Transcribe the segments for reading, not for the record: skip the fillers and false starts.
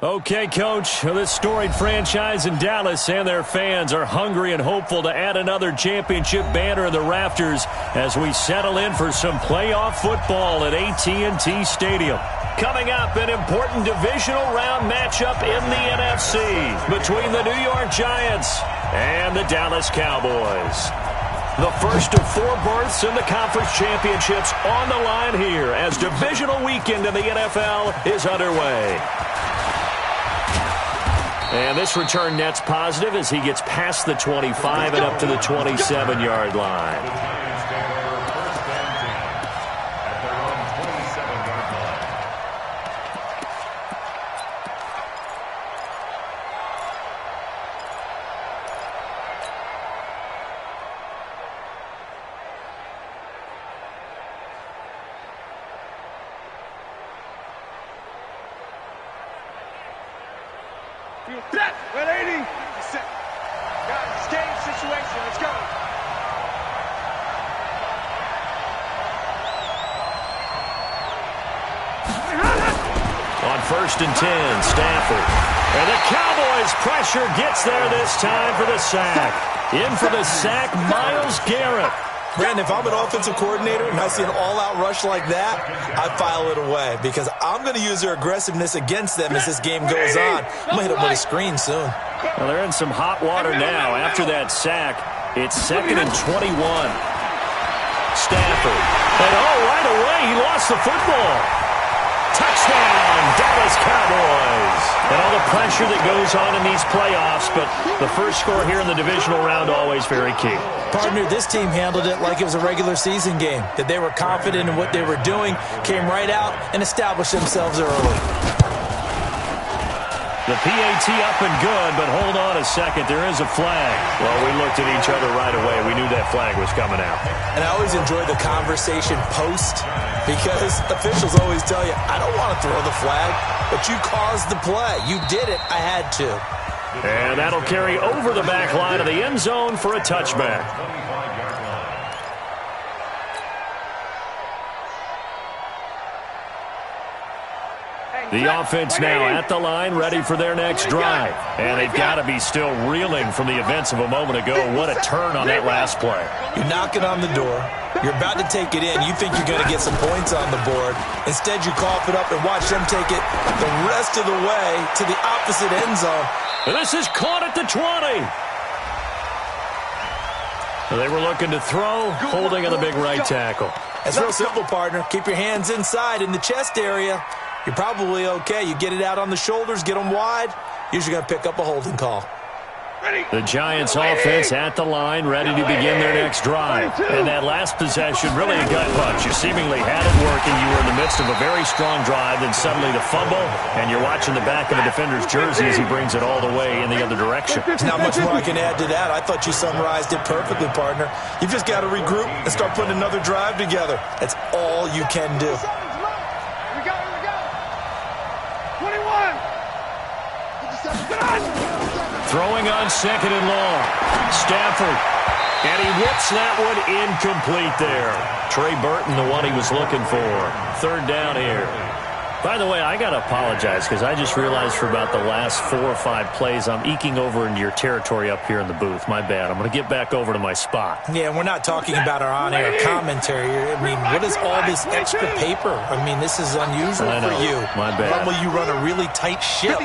Okay, Coach, this storied franchise in Dallas and their fans are hungry and hopeful to add another championship banner in the rafters as we settle in for some playoff football at AT&T Stadium. Coming up, an important divisional round matchup in the NFC between the New York Giants and the Dallas Cowboys. The first of 4 berths in the conference championships on the line here as divisional weekend in the NFL is underway. And this return net's positive as he gets past the 25 and up to the 27-yard line. Set. 180. Set. Got it. Game situation. Let's go. On 1st and 10, Stafford. And the Cowboys' pressure gets there this time for the sack. In for the sack, Myles Garrett. Brandon, if I'm an offensive coordinator and I see an all-out rush like that, I file it away because I'm going to use their aggressiveness against them as this game goes on. I'm going to hit them with a screen soon. Well, they're in some hot water now after that sack. It's 2nd and 21. Stafford. And right away, he lost the football. Touchdown, Dallas Cowboys. And all the pressure that goes on in these playoffs, but the first score here in the divisional round always very key. Partner, this team handled it like it was a regular season game, that they were confident in what they were doing, came right out and established themselves early. The PAT up and good, but hold on a second. There is a flag. Well, we looked at each other right away. We knew that flag was coming out. And I always enjoy the conversation post because officials always tell you, I don't want to throw the flag, but you caused the play. You did it. I had to. And that'll carry over the back line of the end zone for a touchback. The offense now at the line, ready for their next drive. And they've got to be still reeling from the events of a moment ago. What a turn on that last play. You're knocking on the door. You're about to take it in. You think you're going to get some points on the board. Instead, you cough it up and watch them take it the rest of the way to the opposite end zone. And this is caught at the 20. They were looking to throw, holding on the big right tackle. It's real simple, partner. Keep your hands inside in the chest area. You're probably okay. You get it out on the shoulders, get them wide. Usually going to pick up a holding call. The Giants offense at the line, ready to begin their next drive. And that last possession, really a gut punch. You seemingly had it working. You were in the midst of a very strong drive, then suddenly the fumble, and you're watching the back of the defender's jersey as he brings it all the way in the other direction. There's not much more I can add to that. I thought you summarized it perfectly, partner. You've just got to regroup and start putting another drive together. That's all you can do. Throwing on 2nd and long. Stafford. And he whips that one incomplete there. Trey Burton, the one he was looking for. 3rd down here. By the way, I got to apologize because I just realized for about the last 4 or 5 plays, I'm eking over into your territory up here in the booth. My bad. I'm going to get back over to my spot. Yeah, we're not talking about our on-air commentary. I mean, what is all this extra paper? I mean, this is unusual for you. My bad. Normally you run a really tight ship.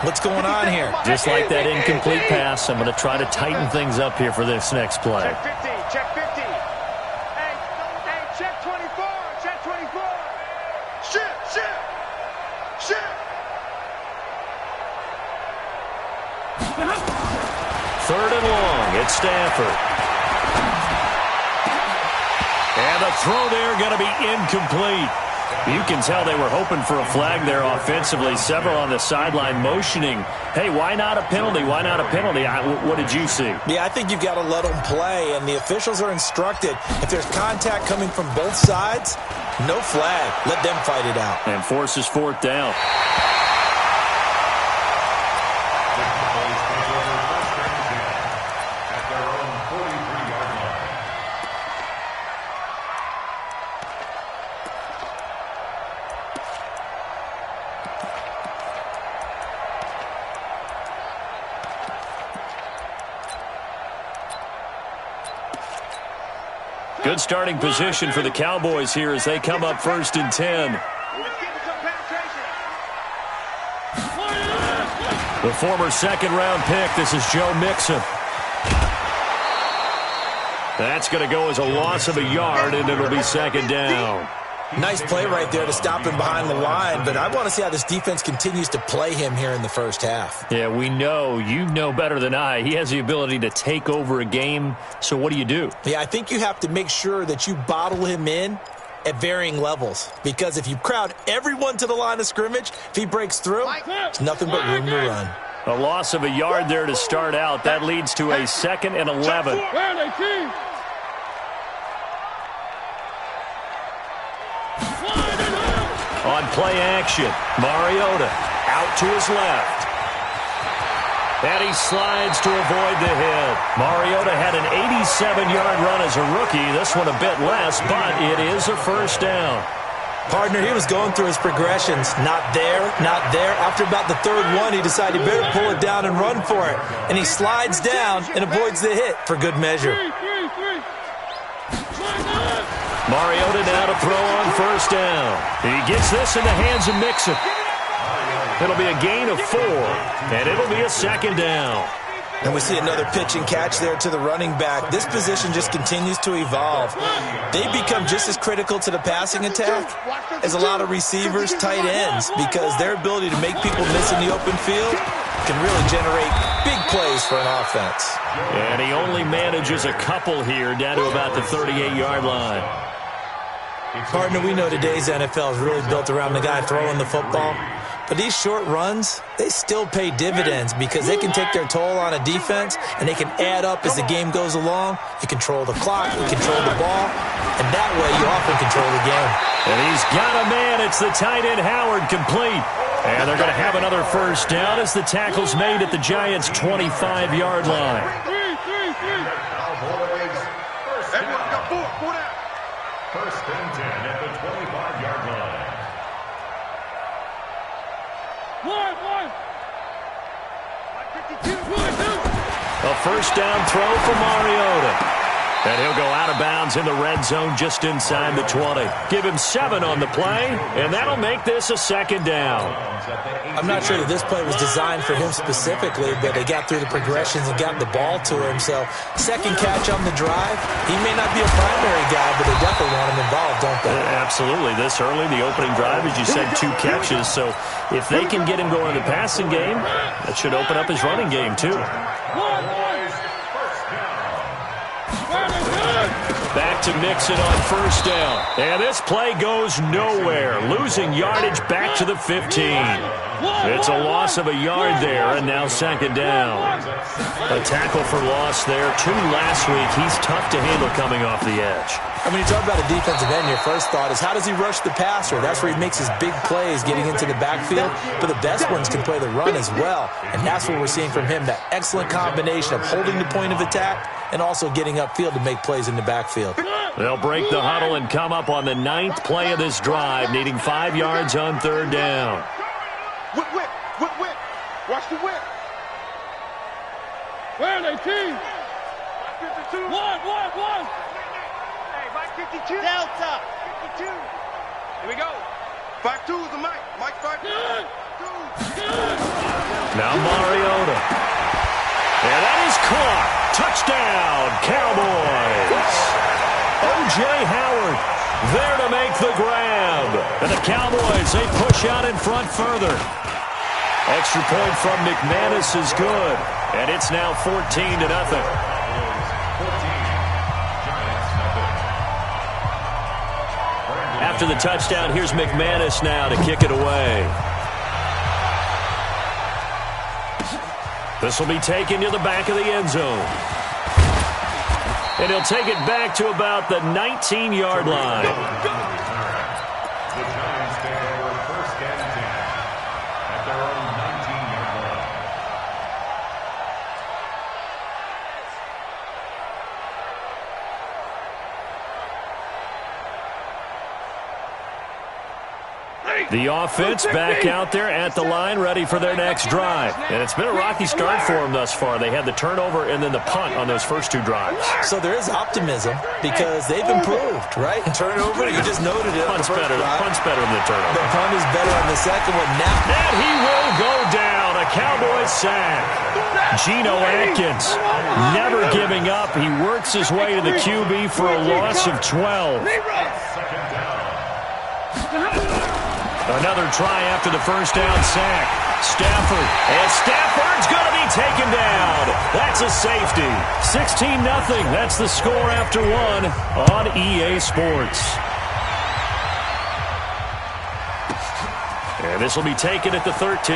What's going on here? Just like that incomplete pass, I'm going to try to tighten things up here for this next play. Check 50. Check 50. Hey, check 24. Check 24. Shit. 3rd and long. It's Stafford. And the throw there going to be incomplete. You can tell they were hoping for a flag there offensively. Several on the sideline motioning, hey, why not a penalty? Why not a penalty? What did you see? Yeah, I think you've got to let them play, and the officials are instructed. If there's contact coming from both sides, no flag. Let them fight it out. And forces 4th down. Good starting position for the Cowboys here as they come up 1st and 10. The former second-round pick, this is Joe Mixon. That's going to go as a loss of a yard, and it'll be 2nd down. Nice play right there to stop him behind the line, but I want to see how this defense continues to play him here in the first half. Yeah, we know. You know better than I. He has the ability to take over a game, so what do? Yeah, I think you have to make sure that you bottle him in at varying levels, because if you crowd everyone to the line of scrimmage, if he breaks through, it's nothing but room to run. A loss of a yard there to start out. That leads to a 2nd and 11. On play action, Mariota out to his left. And he slides to avoid the hit. Mariota had an 87-yard run as a rookie. This one a bit less, but it is a 1st down. Partner, he was going through his progressions. Not there, not there. After about the 3rd one, he decided he better pull it down and run for it. And he slides down and avoids the hit for good measure. Mariota now to throw on 1st down. He gets this in the hands of Mixon. It'll be a gain of 4, and it'll be a 2nd down. And we see another pitch and catch there to the running back. This position just continues to evolve. They become just as critical to the passing attack as a lot of receivers, tight ends, because their ability to make people miss in the open field can really generate big plays for an offense. And he only manages a couple here down to about the 38-yard line. Partner, we know today's NFL is really built around the guy throwing the football. But these short runs, they still pay dividends because they can take their toll on a defense and they can add up as the game goes along. You control the clock, you control the ball, and that way you often control the game. And he's got a man. It's the tight end Howard complete. And they're going to have another 1st down as the tackle's made at the Giants' 25-yard line. First and 10 at the 25-yard line. A 1st down throw for Mariota. And he'll go out of bounds in the red zone just inside the 20. Give him 7 on the play, and that'll make this a 2nd down. I'm not sure that this play was designed for him specifically, but they got through the progressions and got the ball to him. So 2nd catch on the drive. He may not be a primary guy, but they definitely want him involved, don't they? Absolutely. This early, the opening drive, as you said, 2 catches. So if they can get him going in the passing game, that should open up his running game too. Back to Mixon on 1st down. And this play goes nowhere. Losing yardage back to the 15. It's a loss of a yard there, and now 2nd down. A tackle for loss there. 2 last week. He's tough to handle coming off the edge. And when you talk about a defensive end, your first thought is how does he rush the passer? That's where he makes his big plays getting into the backfield. But the best ones can play the run as well. And that's what we're seeing from him, that excellent combination of holding the point of attack and also getting upfield to make plays in the backfield. They'll break the huddle and come up on the 9th play of this drive, needing 5 yards on 3rd down. Whip, whip, whip, whip. Watch the whip. Where are they, team? 52. One. Hey, Mike 52. Delta. 52. Here we go. 5-2 is the Mike. Mike 5-2. Now Mariota. And that is caught. Touchdown, Cowboys. O.J. Howard there to make the grab. And the Cowboys, they push out in front further. Extra point from McManus is good. And it's now 14-0. After the touchdown, here's McManus now to kick it away. This will be taken to the back of the end zone. And he'll take it back to about the 19-yard line. The Giants take over 1st and 10 at their own 19-yard line. The offense back out there at the line, ready for their next drive. And it's been a rocky start for them thus far. They had the turnover and then the punt on those first two drives. So there is optimism because they've improved, right? Turnover, you just noted it. Punt's better than the turnover. The punt is better on the second one now. And he will go down. A Cowboys sack. Geno Atkins never giving up. He works his way to the QB for a loss of 12. Another try after the first down sack. Stafford. And Stafford's going to be taken down. That's a safety. 16-0. That's the score after one on EA Sports. And this will be taken at the 13.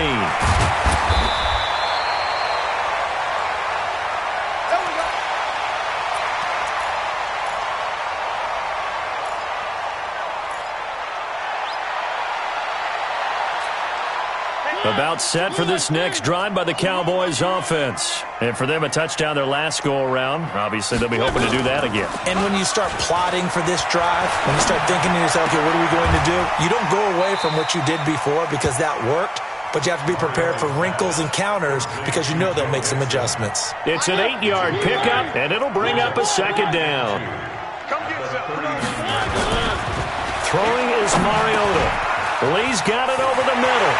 About set for this next drive by the Cowboys offense. And for them, a touchdown their last go-around. Obviously, they'll be hoping to do that again. And when you start plotting for this drive, when you start thinking to yourself, okay, what are we going to do? You don't go away from what you did before because that worked, but you have to be prepared for wrinkles and counters because you know they'll make some adjustments. It's an 8-yard pickup, and it'll bring up a second down. Throwing is Mariota. Lee's got it over the middle.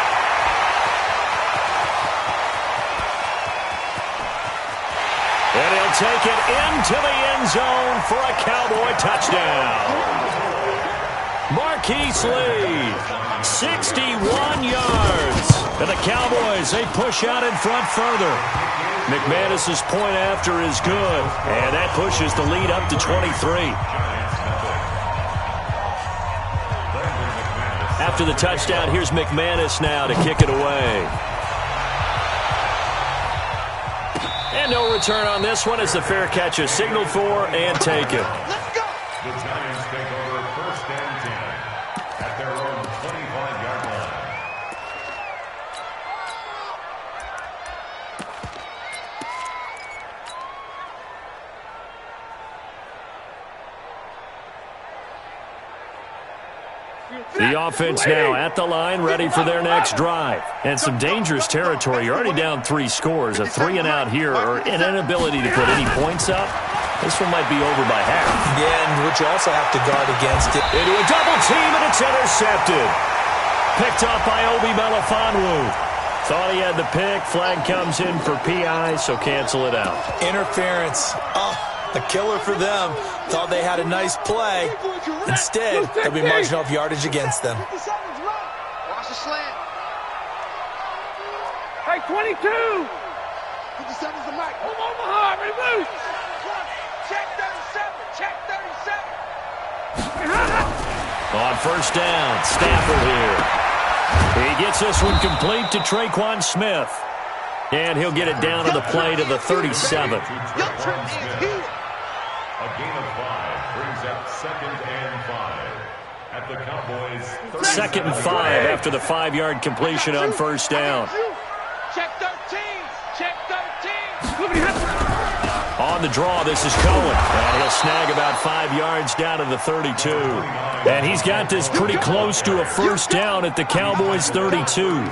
And he'll take it into the end zone for a Cowboy touchdown. Marquise Lee, 61 yards. And the Cowboys, they push out in front further. McManus's point after is good. And that pushes the lead up to 23. After the touchdown, here's McManus now to kick it away. And no return on this one as the fair catch is signaled for and taken. Let's go. The Giants take over first and 10 at their own 25-yard line. The offense now at the line, ready for their next drive. And some dangerous territory. You're already down 3 scores. A 3-and-out here or an inability to put any points up. This one might be over by half. Yeah, and what you also have to guard against it. Into a double team, and it's intercepted. Picked up by Obi Melifonwu. Thought he had the pick. Flag comes in for PI, so cancel it out. Interference. Oh, a killer for them. Thought they had a nice play. Instead, they'll be marching off yardage against them. Watch the slant. Hey, 22. 57's the mic. Home Omaha, reloose. Check 37. Check 37. On first down, Stafford here. He gets this one complete to Traquan Smith. And he'll get it down to the play to the 37. Your trip is here. A gain of 5 brings up 2nd and 5 at the Cowboys. 2nd and 5 after the 5-yard completion on first down. Check 13. Check 13. On the draw, this is Cohen. And he'll snag about 5 yards down to the 32. And he's got this pretty close to a first down at the Cowboys' 32.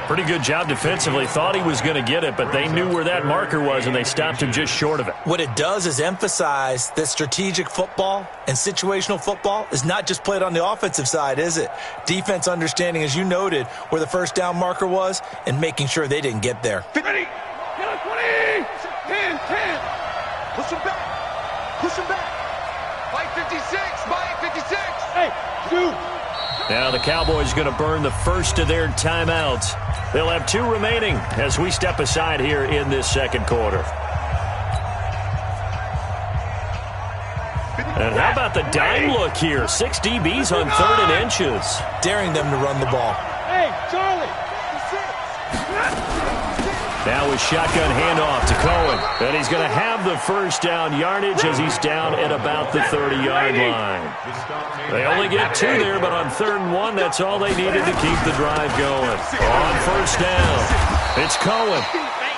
Pretty good job defensively. Thought he was going to get it, but they knew where that marker was, and they stopped him just short of it. What it does is emphasize that strategic football and situational football is not just played on the offensive side, is it? Defense understanding, as you noted, where the first down marker was and making sure they didn't get there. Ready. 20. 10. Push him back. Push him back. Fight 56. Fight 56. Hey, shoot. Now the Cowboys going to burn the first of their timeouts. They'll have 2 remaining as we step aside here in this second quarter. And how about the dime look here? 6 DBs on 3rd and inches. Daring them to run the ball. Hey, Charlie. Now with shotgun handoff to Cohen. And he's going to have the first down yardage as he's down at about the 30-yard line. They only get 2 there, but on 3rd and 1, that's all they needed to keep the drive going. On first down, it's Cohen.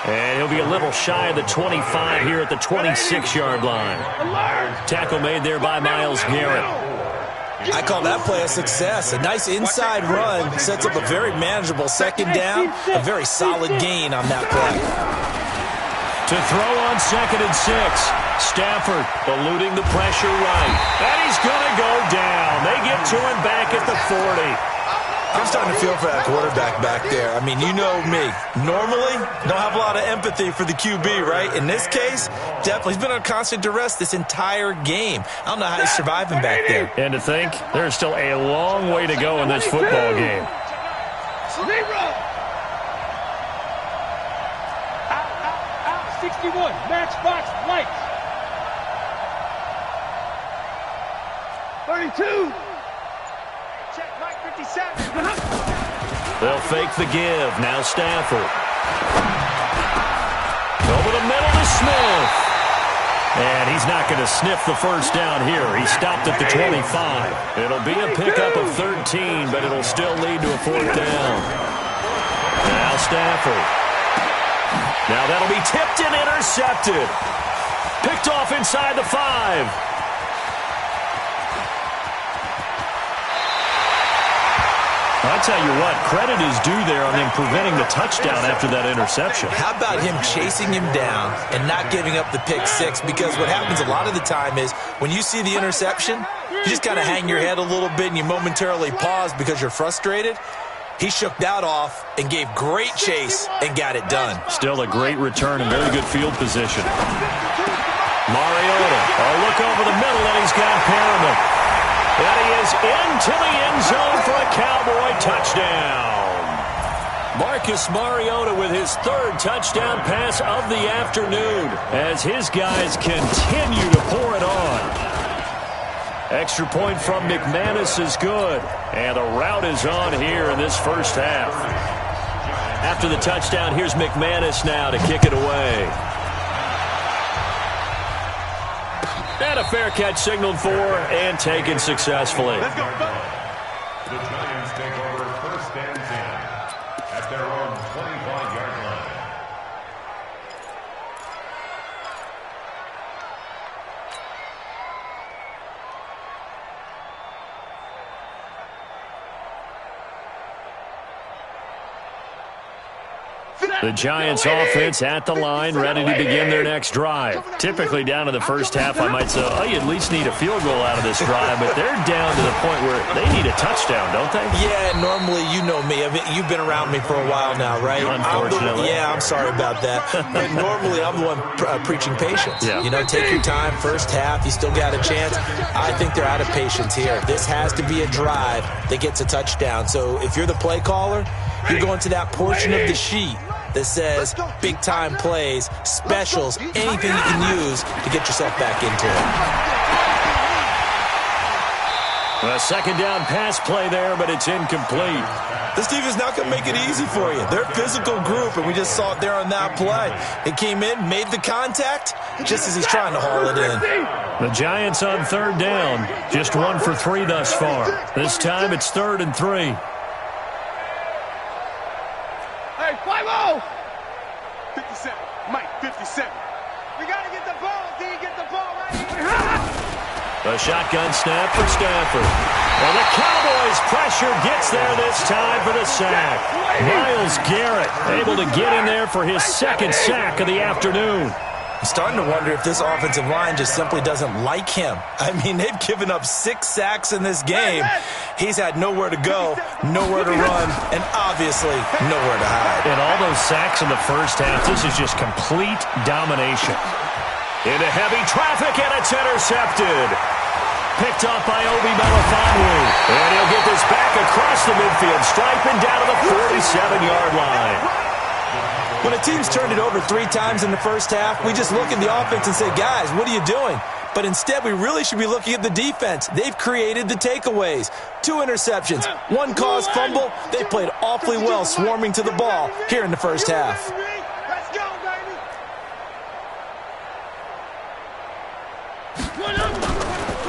And he'll be a little shy of the 25 here at the 26-yard line. Tackle made there by Myles Garrett. I call that play a success. A nice inside run sets up a very manageable second down, a very solid gain on that play. To throw on 2nd and 6. Stafford eluding the pressure right. And he's going to go down. They get to him back at the 40. I'm starting to feel for that quarterback back there. I mean, you know me. Normally, don't have a lot of empathy for the QB, right? In this case, definitely. He's been on constant duress this entire game. I don't know how he's surviving back there. And to think, there's still a long way to go in this football game. Out, 61, matchbox, lights. 32. Check, Mike, 57. They'll fake the give. Now Stafford. Over the middle to Smith. And he's not going to sniff the first down here. He stopped at the 25. It'll be a pickup of 13, but it'll still lead to a 4th down. Now Stafford. Now that'll be tipped and intercepted. Picked off inside the 5. I'll tell you what, credit is due there on them preventing the touchdown after that interception. How about him chasing him down and not giving up the pick 6? Because what happens a lot of the time is when you see the interception, you just kind of hang your head a little bit and you momentarily pause because you're frustrated. He shook that off and gave great chase and got it done. Still a great return and very good field position. Mariota, a look over the middle, and he's got Perriman. And he is into the end zone for a Cowboy touchdown. Marcus Mariota with his 3rd touchdown pass of the afternoon as his guys continue to pour it on. Extra point from McManus is good, and a rout is on here in this first half. After the touchdown, here's McManus now to kick it away. And a fair catch signaled for and taken successfully. The Giants take over 1st and 10 at their own 25-yard line. The Giants offense at the line, ready to begin their next drive. Typically down to the first half, I might say, oh, you at least need a field goal out of this drive, but they're down to the point where they need a touchdown, don't they? Yeah, normally, you know me. I mean, you've been around me for a while now, right? Unfortunately. I'm sorry about that. But normally, I'm the one preaching patience. Yeah. You know, take your time, first half, you still got a chance. I think they're out of patience here. This has to be a drive that gets a touchdown. So if you're the play caller, you're going to that portion of the sheet that says big-time plays, specials, anything you can use to get yourself back into it. A 2nd down pass play there, but it's incomplete. This team is not going to make it easy for you. They're a physical group, and we just saw it there on that play. It came in, made the contact, just as he's trying to haul it in. The Giants on 3rd down, just 1 for 3 thus far. This time it's 3rd and 3. Hey, 5-0. 57. Mike, 57. We got to get the ball, D. Get the ball right here. A shotgun snap for Stafford. Well, the Cowboys' pressure gets there this time for the sack. Myles Garrett able to get in there for his 2nd sack of the afternoon. I'm starting to wonder if this offensive line just simply doesn't like him. I mean, they've given up 6 sacks in this game. He's had nowhere to go, nowhere to run, and obviously nowhere to hide. And all those sacks in the first half, this is just complete domination. Into heavy traffic, and it's intercepted. Picked off by Obi Melifonwu. And he'll get this back across the midfield stripe and down to the 47-yard line. When a team's turned it over 3 times in the first half, we just look at the offense and say, guys, what are you doing? But instead, we really should be looking at the defense. They've created the takeaways. 2 interceptions, 1 caused fumble. They played awfully well swarming to the ball here in the first half. Let's go, baby.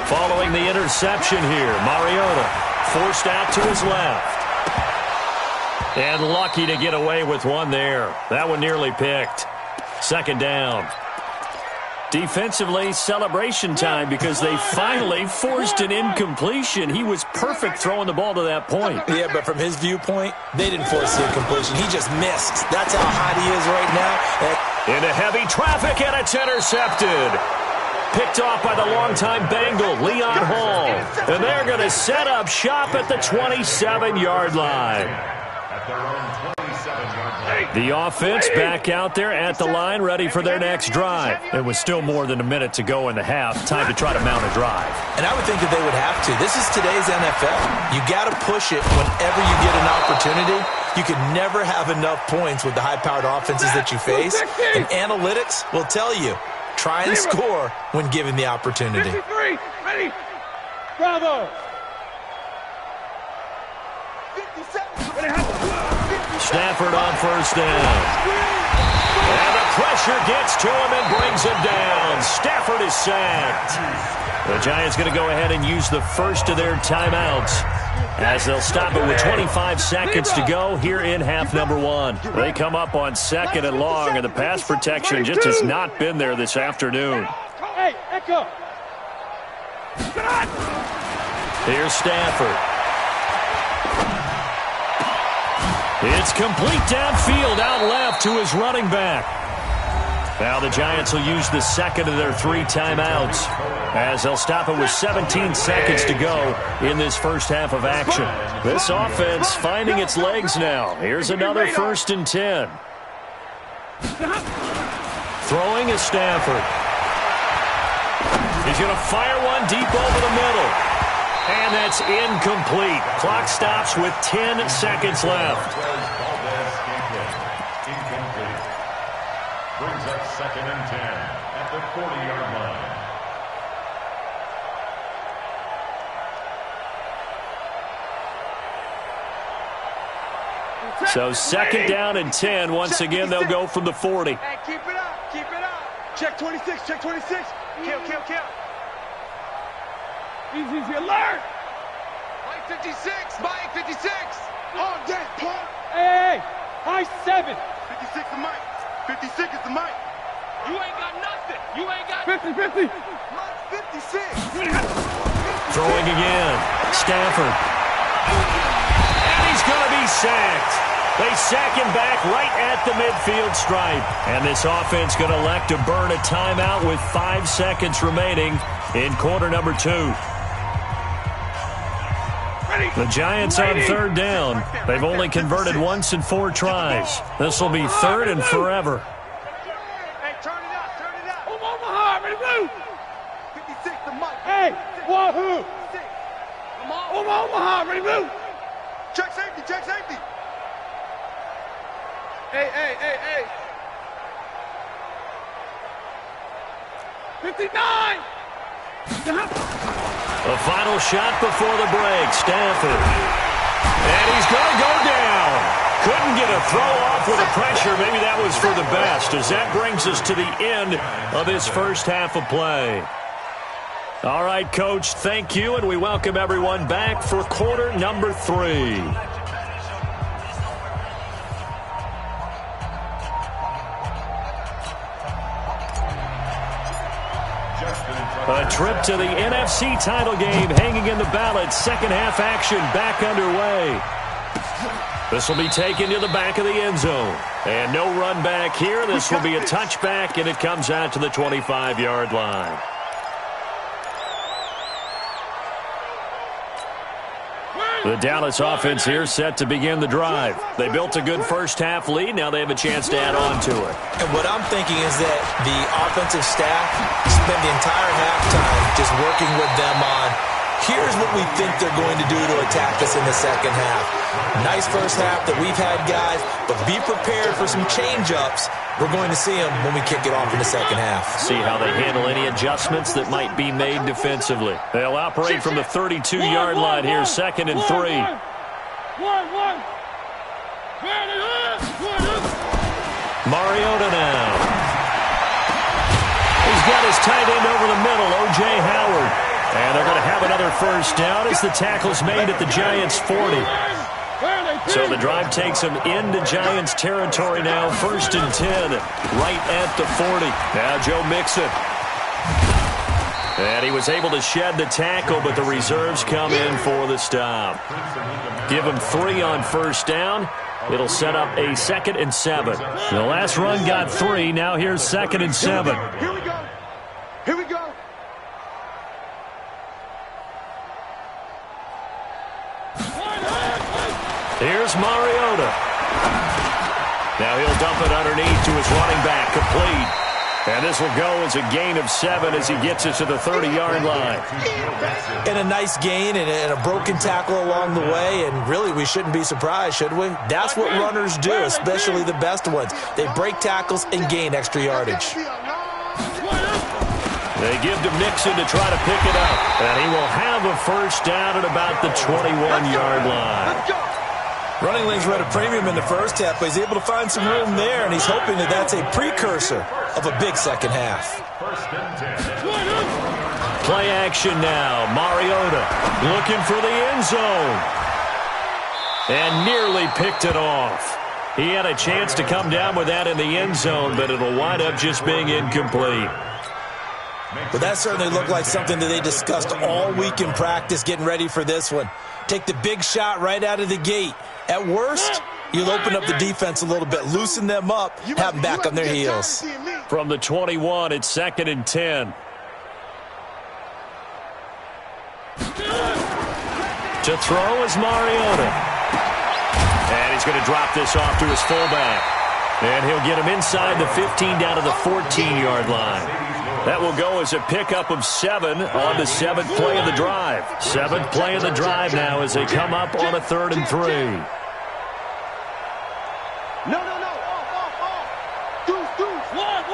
Following the interception here, Mariota forced out to his left. And lucky to get away with one there. That one nearly picked. 2nd down. Defensively, celebration time because they finally forced an incompletion. He was perfect throwing the ball to that point. Yeah, but from his viewpoint, they didn't force the incompletion. He just missed. That's how hot he is right now. Into heavy traffic, and it's intercepted. Picked off by the longtime Bengal, Leon Hall. And they're going to set up shop at the 27-yard line. At their own 27-yard line. The offense back out there at the line, ready for their next drive. It was still more than a minute to go in the half. Time to try to mount a drive. And I would think that they would have to. This is today's NFL. You got to push it whenever you get an opportunity. You can never have enough points with the high-powered offenses that you face. And analytics will tell you, try and score when given the opportunity. 53, ready, bravo. 57, Stafford on first down. And the pressure gets to him and brings him down. Stafford is sacked. The Giants going to go ahead and use the first of their timeouts as they'll stop it with 25 seconds to go here in half number one. They come up on second and long, and the pass protection just has not been there this afternoon. Hey, Echo. Here's Stafford. It's complete downfield, out left to his running back. Now the Giants will use the second of their 3 timeouts as they'll stop it with 17 seconds to go in this first half of action. This offense finding its legs now. Here's another 1st and 10. Throwing is Stafford. He's going to fire one deep over the middle. And that's incomplete. Clock stops with 10 seconds left. Incomplete. Brings up 2nd and 10 at the 40-yard line. So 2nd down and 10. Once again, they'll go from the 40. Hey, keep it up, keep it up. Check 26, check 26. Kill, kill, kill. Easy, alert. Mike 56, Mike 56. On deck, Paul. Hey, high 7. 56 is Mike. 56 is the Mike. You ain't got nothing. You ain't got 50. Mike 56. Throwing again. Stafford. And he's going to be sacked. They sack him back right at the midfield stripe. And this offense going to elect to burn a timeout with 5 seconds remaining in quarter number 2. The Giants on 3rd down. They've only converted once in 4 tries. This will be 3rd and forever. Hey, turn it up, turn it up. Omaha, ready, move. 56 the Mike. Hey, Wahoo. Come on. Omaha, ready, move. Check safety, check safety. Hey. 59. The final shot before the break. Stafford. And he's going to go down. Couldn't get a throw off with the pressure. Maybe that was for the best, as that brings us to the end of this first half of play. All right, Coach, thank you, and we welcome everyone back for quarter number 3. A trip to the NFC title game hanging in the balance. Second half action back underway. This will be taken to the back of the end zone. And no run back here. This will be a touchback, and it comes out to the 25-yard line. The Dallas offense here set to begin the drive. They built a good first half lead. Now they have a chance to add on to it. And what I'm thinking is that the offensive staff spent the entire halftime just working with them on, here's what we think they're going to do to attack us in the second half. Nice first half that we've had, guys, but be prepared for some change-ups. We're going to see them when we kick it off in the second half. See how they handle any adjustments that might be made defensively. They'll operate from the 32-yard line here, 2nd and 3. Mariota now. He's got his tight end over the middle, O.J. Howard. And they're going to have another first down as the tackle's made at the Giants' 40. So the drive takes them into Giants territory now. 1st and 10, right at the 40. Now Joe Mixon And he was able to shed the tackle, but the reserves come in for the stop. Give him 3 on first down. It'll set up a 2nd and 7. The last run got 3. Now here's 2nd and 7. Here we go. Here we go. Here's Mariota. Now he'll dump it underneath to his running back, complete. And this will go as a gain of 7 as he gets it to the 30-yard line. And a nice gain and a broken tackle along the way, and really we shouldn't be surprised, should we? That's what runners do, especially the best ones. They break tackles and gain extra yardage. They give to Mixon to try to pick it up, and he will have a first down at about the 21-yard line. Running lanes were at a premium in the first half, but he's able to find some room there, and he's hoping that that's a precursor of a big second half. Play action now. Mariota looking for the end zone. And nearly picked it off. He had a chance to come down with that in the end zone, but it'll wind up just being incomplete. But that certainly looked like something that they discussed all week in practice getting ready for this one. Take the big shot right out of the gate. At worst, you'll open up the defense a little bit, loosen them up, have them back on their heels. From the 21, it's 2nd and 10. To throw is Mariota. And he's going to drop this off to his fullback. And he'll get him inside the 15 down to the 14-yard line. That will go as a pickup of 7 on the 7th play of the drive. 7th play of the drive now as they come up on a 3rd and 3. No. Off. Deuce. One.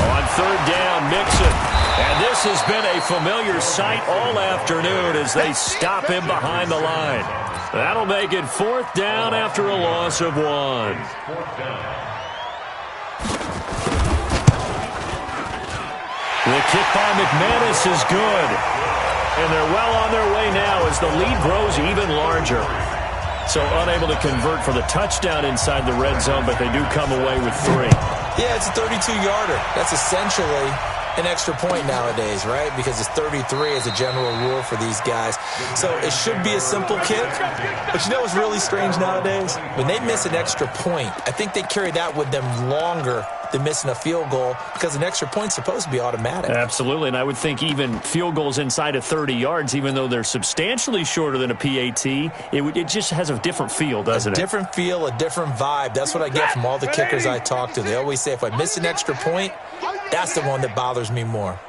On 3rd down, Mixon. And this has been a familiar sight all afternoon as they stop him behind the line. That'll make it 4th down after a loss of 1. The kick by McManus is good. And they're well on their way now as the lead grows even larger. So unable to convert for the touchdown inside the red zone, but they do come away with 3. Yeah, it's a 32-yarder. That's essentially an extra point nowadays, right? Because it's 33 as a general rule for these guys. So it should be a simple kick. But you know what's really strange nowadays? When they miss an extra point, I think they carry that with them longer than missing a field goal because an extra point's supposed to be automatic. Absolutely, and I would think even field goals inside of 30 yards, even though they're substantially shorter than a PAT, it just has a different feel, doesn't it? A different feel, a different vibe. That's what I get from all the kickers I talk to. They always say if I miss an extra point, that's the one that bothers me more.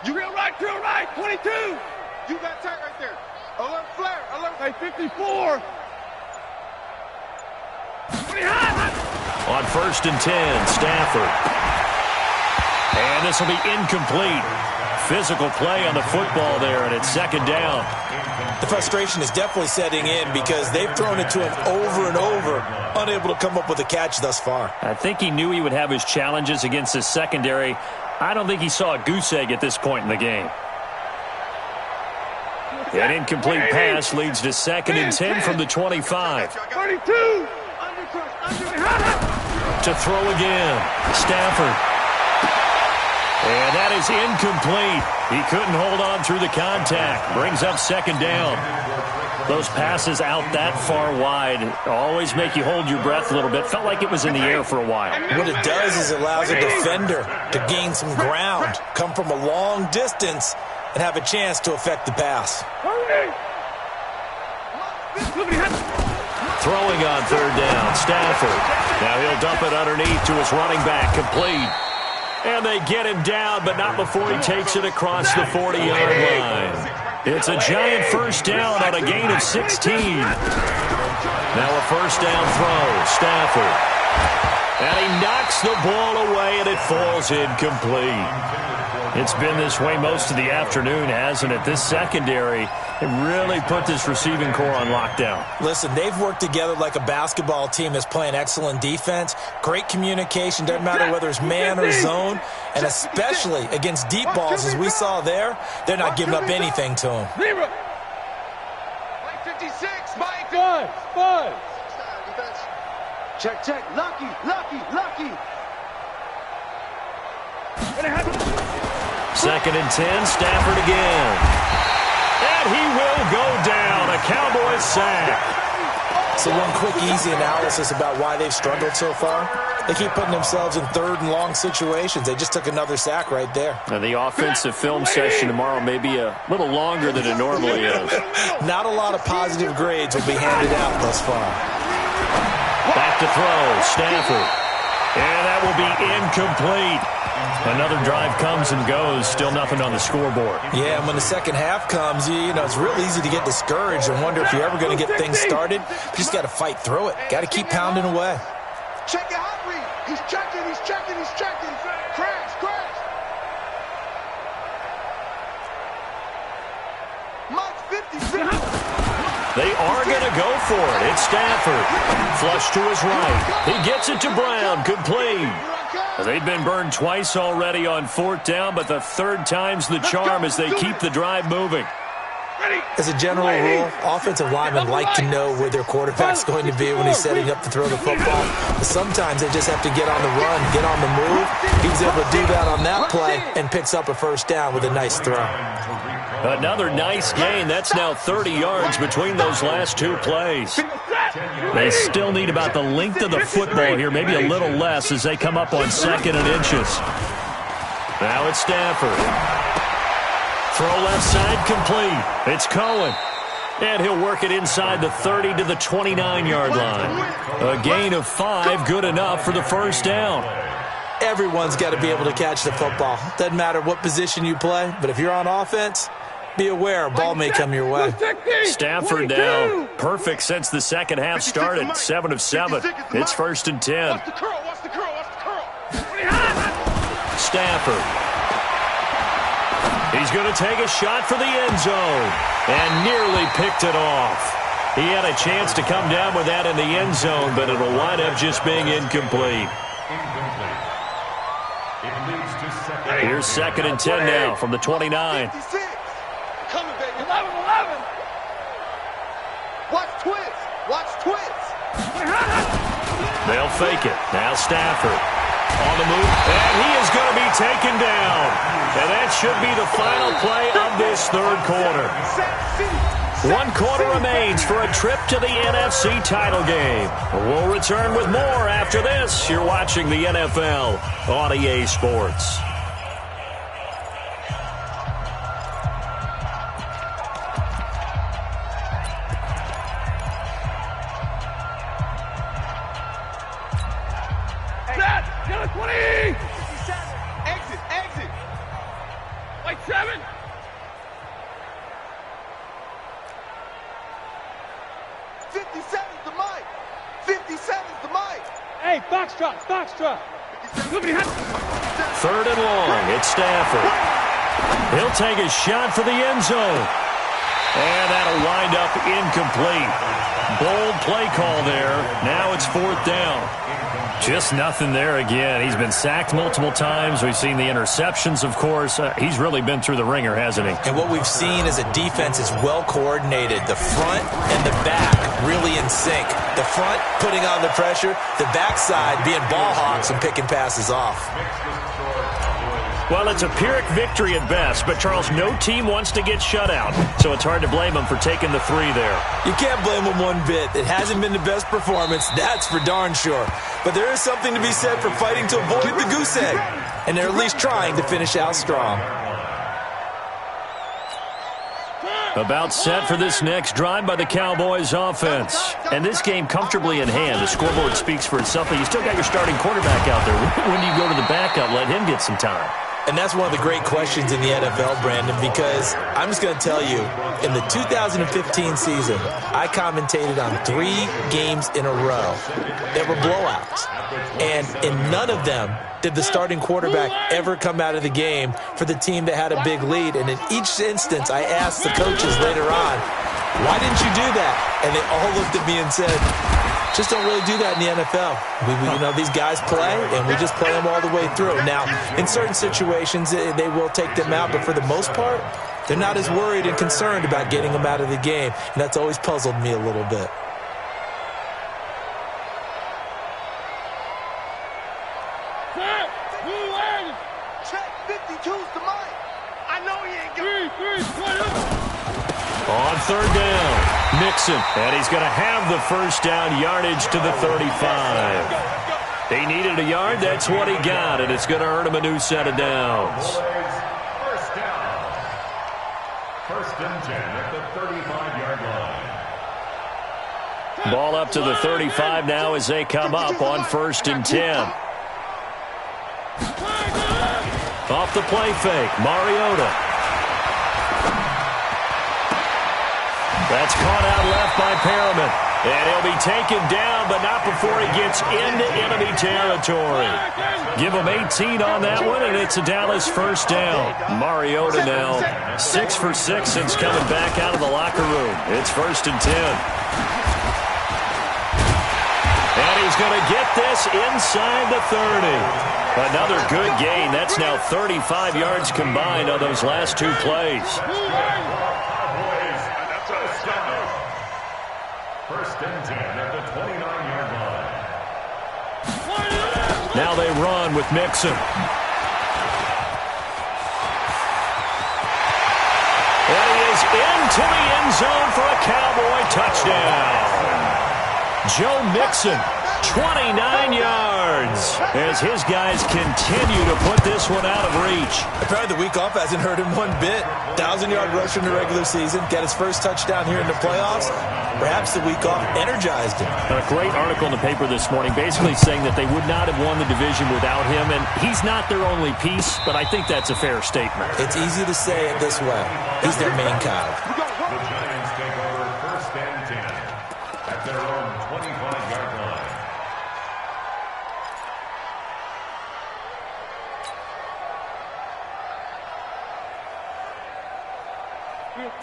You real right, 22. You got tight right there. Alert flare, alert. Hey, 54. 20 high. On 1st and 10, Stafford. And this will be incomplete. Physical play on the football there, and it's 2nd down. The frustration is definitely setting in because they've thrown it to him over and over, unable to come up with a catch thus far. I think he knew he would have his challenges against his secondary. I don't think he saw a goose egg at this point in the game. An incomplete pass leads to 2nd and 10 from the 25. 32. To throw again, Stafford. And that is incomplete. He couldn't hold on through the contact. Brings up 2nd down. Those passes out that far wide always make you hold your breath a little bit. Felt like it was in the air for a while. What it does is it allows a defender to gain some ground, come from a long distance, and have a chance to affect the pass. Throwing on 3rd down, Stafford. Now he'll dump it underneath to his running back, complete. And they get him down, but not before he takes it across the 40-yard line. It's a giant first down on a gain of 16. Now a first down throw, Stafford. And he knocks the ball away, and it falls incomplete. It's been this way most of the afternoon, hasn't it? This secondary, it really put this receiving core on lockdown. Listen, they've worked together like a basketball team that's playing excellent defense. Great communication, doesn't matter whether it's man or zone. And especially against deep balls, as we saw there, they're not giving up anything to them. 56, Mike. Five. Check, check. Lucky. Second and 10, Stafford again. And he will go down. A Cowboys sack. So one quick, easy analysis about why they've struggled so far. They keep putting themselves in third and long situations. They just took another sack right there. And the offensive film session tomorrow may be a little longer than it normally is. Not a lot of positive grades will be handed out thus far. Back to throw, Stafford. And that will be incomplete. Another drive comes and goes, still nothing on the scoreboard. Yeah, and when the second half comes, you know, it's real easy to get discouraged and wonder if you're ever going to get things started. You just got to fight through it. Got to keep pounding away. Check your hot read. He's checking. Crash. Mike's 50. They are going to go for it. It's Stafford. Flush to his right. He gets it to Brown. Complete. They've been burned twice already on fourth down, but the third time's the charm as they keep the drive moving. As a general rule, offensive linemen like to know where their quarterback's going to be when he's setting up to throw the football. But sometimes they just have to get on the run, get on the move. He was able to do that on that play and picks up a first down with a nice throw. Another nice gain. That's now 30 yards between those last two plays. They still need about the length of the football here, maybe a little less as they come up on second and inches. Now it's Stafford. Throw left side complete. It's Cohen. And he'll work it inside the 30 to the 29-yard line. A gain of 5, good enough for the first down. Everyone's got to be able to catch the football. Doesn't matter what position you play, but if you're on offense, be aware a ball may come your way. Stafford now perfect since the second half started. 7 of 7. It's first and 10. Watch the curl. Stafford. He's going to take a shot for the end zone and nearly picked it off. He had a chance to come down with that in the end zone, but it'll wind up just being incomplete. It leads to second. Here's second and 10 now from the 29. Coming, baby. 11. Watch twist. They'll fake it. Now Stafford on the move, and he is going to be taken down. And that should be the final play of this third quarter. 1 quarter remains for a trip to the NFC title game. We'll return with more after this. You're watching the NFL on EA Sports. Get a 20! 57. Exit. Like 7! Hey, Foxtrot! Third and long. It's Stafford. He'll take a shot for the end zone. And that'll wind up incomplete. Bold play call there. Now it's fourth down. Just nothing there again. He's been sacked multiple times. We've seen the interceptions, of course. He's really been through the ringer, hasn't he? And what we've seen is a defense is well coordinated. The front and the back really in sync. The front putting on the pressure, the backside being ball hawks and picking passes off. Well, it's a Pyrrhic victory at best, but, Charles, no team wants to get shut out, so it's hard to blame them for taking the 3 there. You can't blame them one bit. It hasn't been the best performance, that's for darn sure. But there is something to be said for fighting to avoid the goose egg, and they're at least trying to finish out strong. About set for this next drive by the Cowboys offense. And this game comfortably in hand. The scoreboard speaks for itself, but you still got your starting quarterback out there. When do you go to the backup, let him get some time? And that's one of the great questions in the NFL, Brandon, because I'm just going to tell you, in the 2015 season, I commentated on 3 games in a row that were blowouts. And in none of them did the starting quarterback ever come out of the game for the team that had a big lead. And in each instance, I asked the coaches later on, why didn't you do that? And they all looked at me and said, just don't really do that in the NFL. You know, these guys play, and we just play them all the way through. Now, in certain situations, they will take them out, but for the most part, they're not as worried and concerned about getting them out of the game, and that's always puzzled me a little bit. two's the mic. I know he ain't got On third down, Mixon, and he's going to have the first down yardage to the 35. He needed a yard, that's what he got, and it's going to earn him a new set of downs. First down. First and 10 at the 35-yard line. Ball up to the 35 now as they come up on first and 10. Off the play fake, Mariota. That's caught out left by Perriman. And he'll be taken down, but not before he gets into enemy territory. Give him 18 on that one, and it's a Dallas first down. Mariota now 6 for 6 since coming back out of the locker room. It's first and 10. And he's going to get this inside the 30. Another good gain. That's now 35 yards combined on those last two plays. First and 10 at the 29-yard line. Now they run with Mixon. And he is into the end zone for a Cowboy touchdown. Joe Mixon, 29 yards, as his guys continue to put this one out of reach. Apparently the week off hasn't hurt him one bit. 1,000-yard rusher in the regular season, got his first touchdown here in the playoffs. Perhaps the week off energized him. A great article in the paper this morning basically saying that they would not have won the division without him, and he's not their only piece, but I think that's a fair statement. It's easy to say it this way. He's their main cog. The Giants take over first and 10 at their own 25-yard line.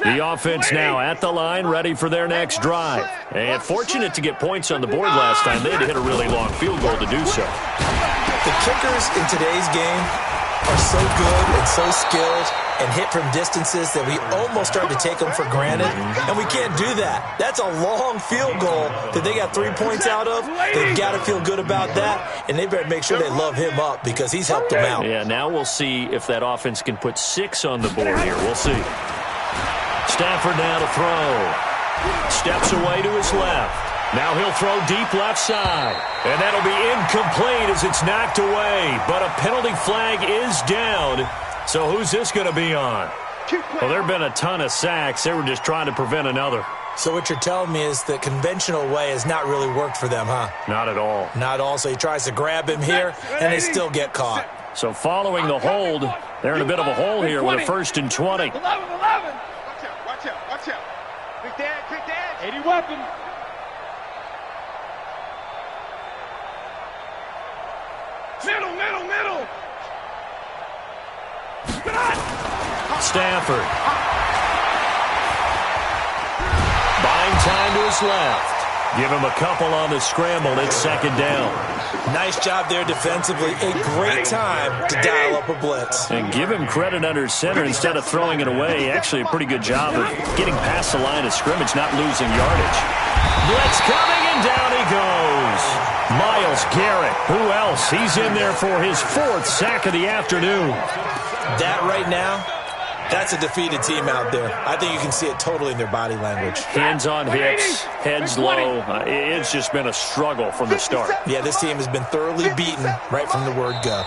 The offense now at the line, ready for their next drive. And fortunate to get points on the board last time. They had to hit a really long field goal to do so. The kickers in today's game are so good and so skilled and hit from distances that we almost start to take them for granted, and we can't do that. That's a long field goal that they got 3 points out of. They've got to feel good about that, and they better make sure they love him up because he's helped them out. Yeah, now we'll see if that offense can put 6 on the board here. We'll see. Stafford now to throw. Steps away to his left. Now he'll throw deep left side. And that'll be incomplete as it's knocked away. But a penalty flag is down. So who's this going to be on? Well, there have been a ton of sacks. They were just trying to prevent another. So what you're telling me is the conventional way has not really worked for them, huh? Not at all. Not all. So he tries to grab him here, and they still get caught. So following the hold, they're in a bit of a hole here with a first and 20. 11. Watch out. Quick dad. 80 weapon. Middle. Stafford. Buying time to his left. Give him a couple on the scramble. It's second down. Nice job there defensively. A great time to dial up a blitz. And give him credit under center instead of throwing it away. Actually a pretty good job of getting past the line of scrimmage, not losing yardage. Blitz coming, and down he goes. Myles Garrett. Who else? He's in there for his 4th sack of the afternoon. That right now, that's a defeated team out there. I think you can see it totally in their body language. Hands on hips, heads low. It's just been a struggle from the start. Yeah, this team has been thoroughly beaten right from the word go.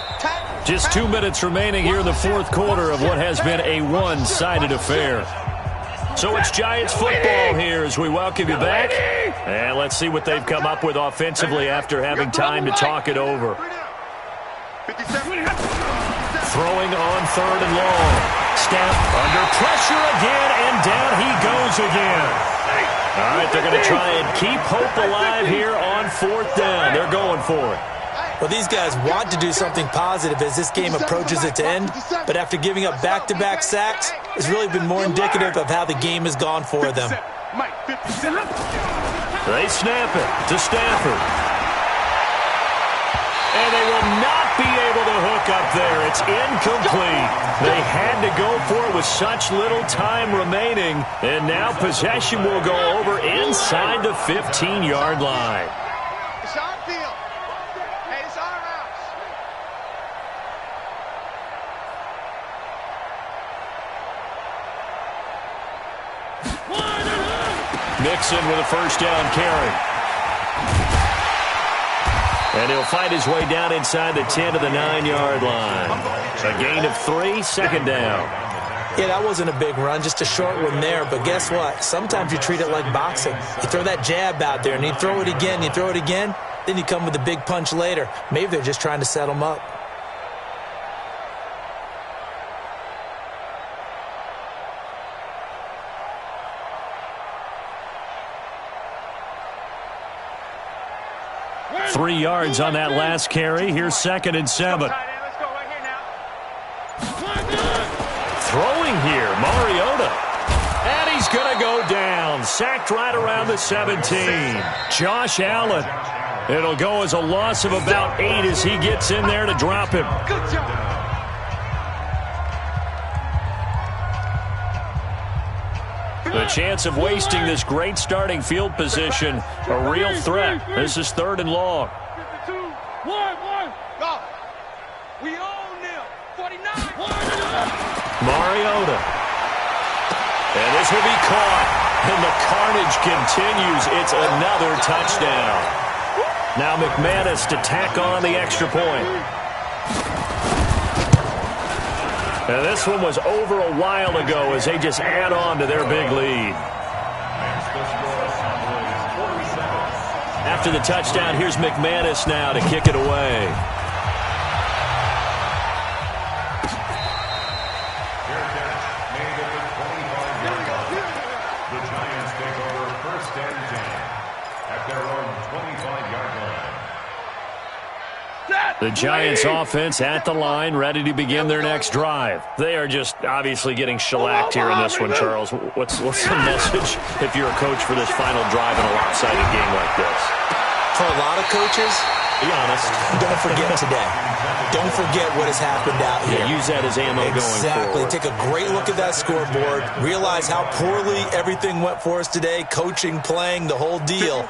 Just 2 minutes remaining here in the 4th quarter of what has been a one-sided affair. So it's Giants football here as we welcome you back. And let's see what they've come up with offensively after having time to talk it over. Throwing on 3rd and long. Snap under pressure again, and down he goes again. All right, they're going to try and keep hope alive here on 4th down. They're going for it. Well, these guys want to do something positive as this game approaches its end, but after giving up back-to-back sacks, it's really been more indicative of how the game has gone for them. They snap it to Stafford. And they will not be able to hook up there. It's incomplete. They had to go for it with such little time remaining. And now possession will go over inside the 15-yard line. It's our field. Hey, it's our house. Mixon with a first down carry. And he'll fight his way down inside the 10 to the 9-yard line. A gain of 3, second down. Yeah, that wasn't a big run, just a short one there. But guess what? Sometimes you treat it like boxing. You throw that jab out there, and you throw it again, then you come with a big punch later. Maybe they're just trying to set him up. Three yards on that last carry. Here's 2nd and 7. Let's go right here now. Throwing here, Mariota. And he's going to go down. Sacked right around the 17. Josh Allen. It'll go as a loss of about 8 as he gets in there to drop him. Good job. The chance of wasting this great starting field position, a real threat. This is 3rd and long. 52, 1. Go. We own them. 49. Mariota. And this will be caught. And the carnage continues. It's another touchdown. Now McManus to tack on the extra point. And this one was over a while ago as they just add on to their big lead. After the touchdown, here's McManus now to kick it away. The Giants take over 1st and 10 at their own 25-yard line. The Giants offense at the line, ready to begin their next drive. They are just obviously getting shellacked here in this one, Charles. What's the message if you're a coach for this final drive in a lopsided game like this? For a lot of coaches, Be honest. don't forget today. Don't forget what has happened out here. Yeah, use that as ammo going forward. Take a great look at that scoreboard. Realize how poorly everything went for us today. Coaching, playing, the whole deal.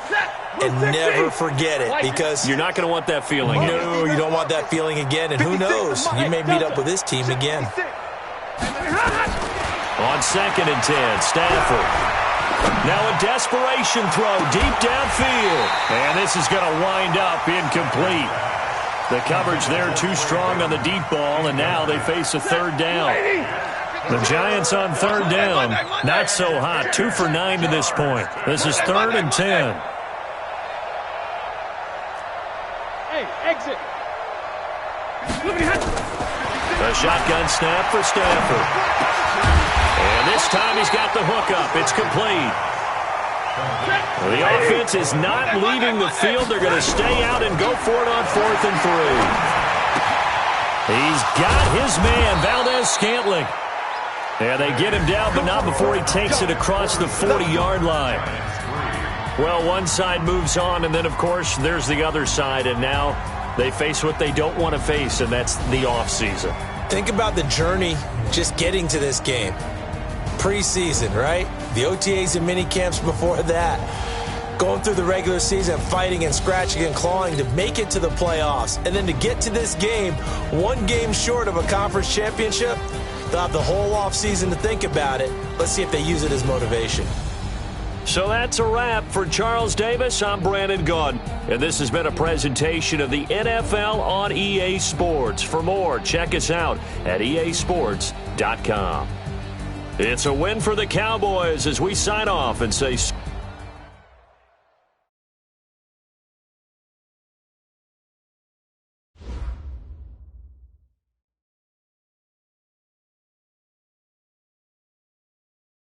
And never forget it, because You're not going to want that feeling. no, you don't want that feeling again. And who knows? You may meet up with this team again. On 2nd and 10, Stafford. Now a desperation throw deep downfield. And this is going to wind up incomplete. The coverage there too strong on the deep ball, and now they face a 3rd down. The Giants on 3rd down. Not so hot. 2 for 9 to this point. This is 3rd and 10. Hey, exit. A shotgun snap for Stafford. And this time he's got the hook up. It's complete. The offense is not leaving the field. They're going to stay out and go for it on 4th and 3. He's got his man, Valdez-Scantling. Yeah, they get him down, but not before he takes it across the 40-yard line. Well, one side moves on, and then, of course, there's the other side, and now they face what they don't want to face, and that's the offseason. Think about the journey just getting to this game. Preseason, right? The OTAs and mini camps before that. Going through the regular season, fighting and scratching and clawing to make it to the playoffs. And then to get to this game, one game short of a conference championship, they'll have the whole offseason to think about it. Let's see if they use it as motivation. So that's a wrap for Charles Davis. I'm Brandon Gunn, and this has been a presentation of the NFL on EA Sports. For more, check us out at easports.com. It's a win for the Cowboys as we sign off and say